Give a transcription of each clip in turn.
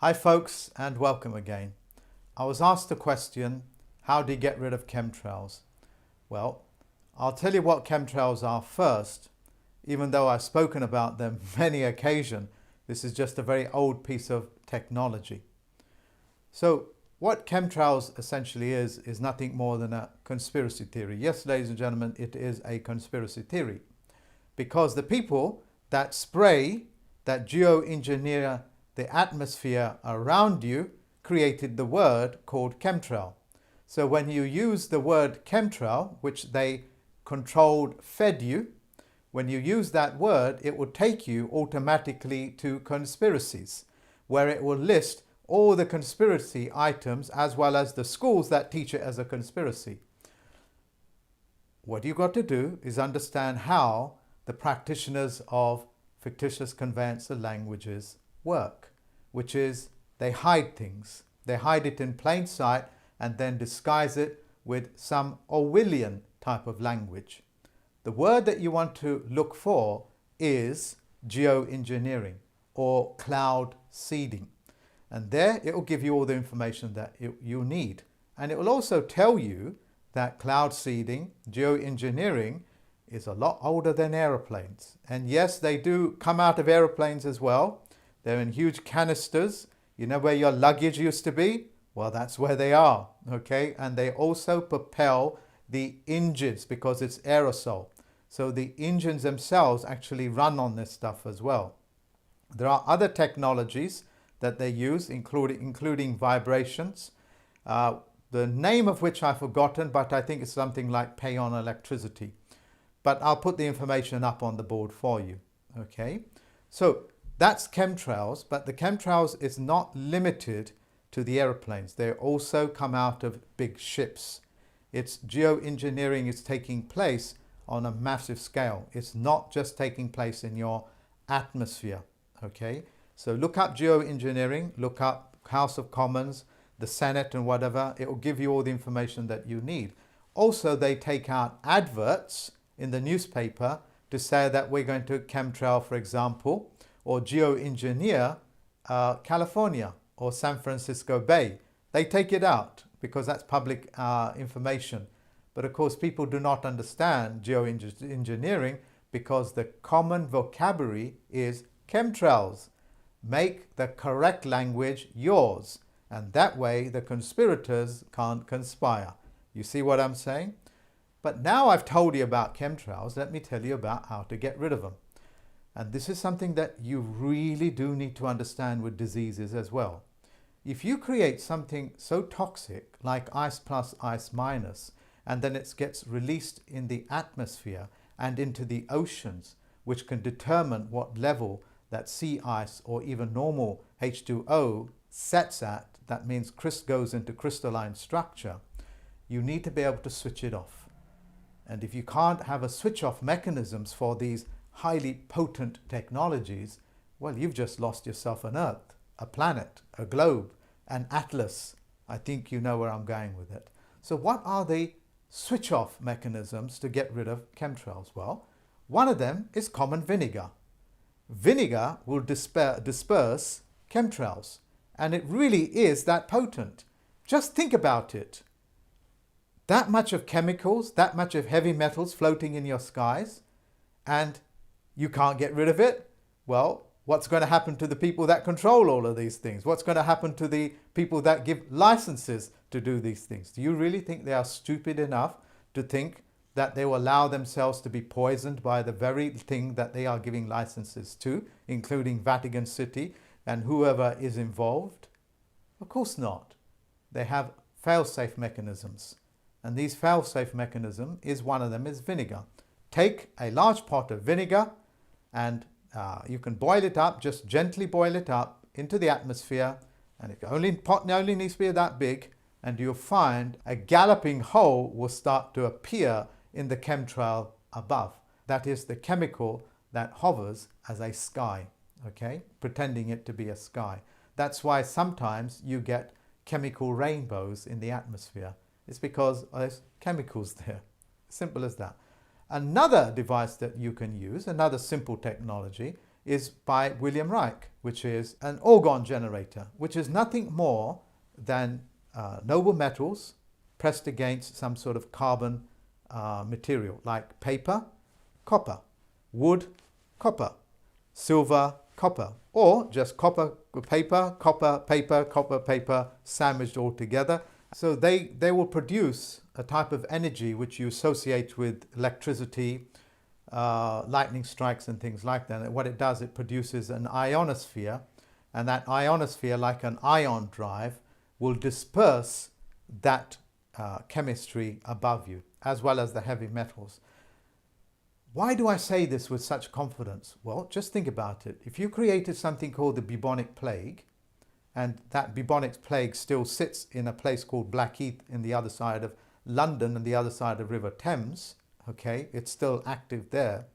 Hi folks, and welcome again. I was asked the question, how do you get rid of chemtrails? Well, I'll tell you what chemtrails are first. Even though I've spoken about them many occasions, this is just a very old piece of technology. So what chemtrails essentially is nothing more than a conspiracy theory. Yes, ladies and gentlemen, it is a conspiracy theory. Because the people that spray, that geoengineer the atmosphere around you, created the word called chemtrail. So when you use the word chemtrail, which they controlled, fed you, when you use that word, it will take you automatically to conspiracies, where it will list all the conspiracy items as well as the schools that teach it as a conspiracy. What you've got to do is understand how the practitioners of fictitious conveyancer languages work, which is they hide things. They hide it in plain sight and then disguise it with some Orwellian type of language. The word that you want to look for is geoengineering or cloud seeding. And there it will give you all the information that you need. And it will also tell you that cloud seeding, geoengineering, is a lot older than aeroplanes. And yes, they do come out of aeroplanes as well. They're in huge canisters. You know where your luggage used to be? Well, that's where they are, okay? And they also propel the engines because it's aerosol. So the engines themselves actually run on this stuff as well. There are other technologies that they use, including vibrations, the name of which I've forgotten, but I think it's something like pay on electricity. But I'll put the information up on the board for you, okay? So that's chemtrails, but the chemtrails is not limited to the airplanes. They also come out of big ships. It's geoengineering is taking place on a massive scale. It's not just taking place in your atmosphere, okay? So look up geoengineering, look up House of Commons, the Senate and whatever. It will give you all the information that you need. Also, they take out adverts in the newspaper to say that we're going to chemtrail, for example, or geoengineer California or San Francisco Bay. They take it out because that's public information. But of course, people do not understand geoengineering because the common vocabulary is chemtrails. Make the correct language yours, and that way the conspirators can't conspire. You see what I'm saying? But now I've told you about chemtrails, let me tell you about how to get rid of them. And this is something that you really do need to understand with diseases as well. If you create something so toxic like ice plus, ice minus, and then it gets released in the atmosphere and into the oceans, which can determine what level that sea ice or even normal H2O sets at, that means goes into crystalline structure, you need to be able to switch it off. And if you can't have a switch off mechanisms for these highly potent technologies, well, you've just lost yourself an Earth, a planet, a globe, an atlas. I think you know where I'm going with it. So what are the switch off mechanisms to get rid of chemtrails? Well, one of them is common vinegar. Vinegar will disperse chemtrails, and it really is that potent. Just think about it. That much of chemicals, that much of heavy metals floating in your skies, and you can't get rid of it? Well, what's going to happen to the people that control all of these things? What's going to happen to the people that give licenses to do these things? Do you really think they are stupid enough to think that they will allow themselves to be poisoned by the very thing that they are giving licenses to, including Vatican City and whoever is involved? Of course not. They have fail-safe mechanisms. And these fail-safe mechanism is one of them is vinegar. Take a large pot of vinegar and you can boil it up, just gently boil it up into the atmosphere, and pot only needs to be that big, and you'll find a galloping hole will start to appear in the chemtrail above. That is the chemical that hovers as a sky, okay, pretending it to be a sky. That's why sometimes you get chemical rainbows in the atmosphere. It's because there's chemicals there. Simple as that. Another device that you can use, another simple technology, is by William Reich, which is an orgone generator, which is nothing more than noble metals pressed against some sort of carbon material like paper, copper, wood, copper, silver, copper, or just copper, paper, copper, paper, copper, paper, sandwiched all together. So they will produce a type of energy which you associate with electricity, lightning strikes and things like that. And what it does, it produces an ionosphere, and that ionosphere, like an ion drive, will disperse that chemistry above you, as well as the heavy metals. Why do I say this with such confidence? Well, just think about it. If you created something called the bubonic plague, and that bubonic plague still sits in a place called Blackheath in the other side of London and the other side of River Thames, okay, it's still active there.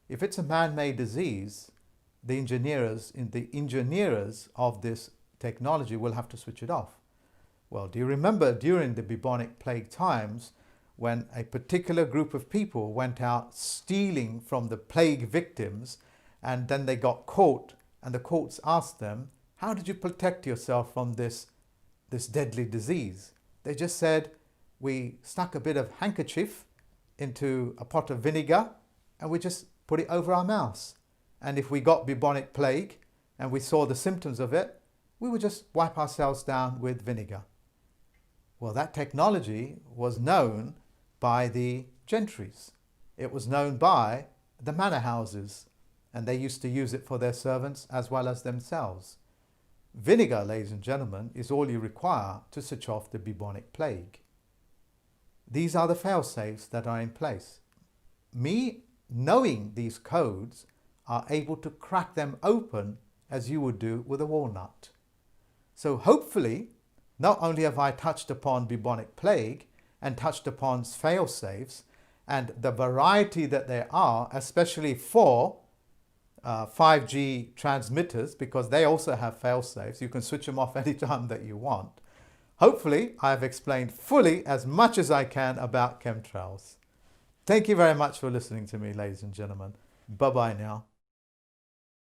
If it's a man-made disease, the engineers of this technology will have to switch it off. Well, do you remember during the bubonic plague times when a particular group of people went out stealing from the plague victims, and then they got caught, and the courts asked them, how did you protect yourself from this deadly disease? They just said, we stuck a bit of handkerchief into a pot of vinegar and we just put it over our mouths. And if we got bubonic plague and we saw the symptoms of it, we would just wipe ourselves down with vinegar. Well, that technology was known by the gentries. It was known by the manor houses, and they used to use it for their servants as well as themselves. Vinegar, ladies and gentlemen, is all you require to switch off the bubonic plague. These are the fail-safes that are in place. Me knowing these codes are able to crack them open as you would do with a walnut. So hopefully, not only have I touched upon bubonic plague and touched upon fail-safes and the variety that there are, especially for 5G transmitters, because they also have fail-safes. You can switch them off anytime that you want. Hopefully, I've explained fully as much as I can about chemtrails. Thank you very much for listening to me, ladies and gentlemen. Bye-bye now.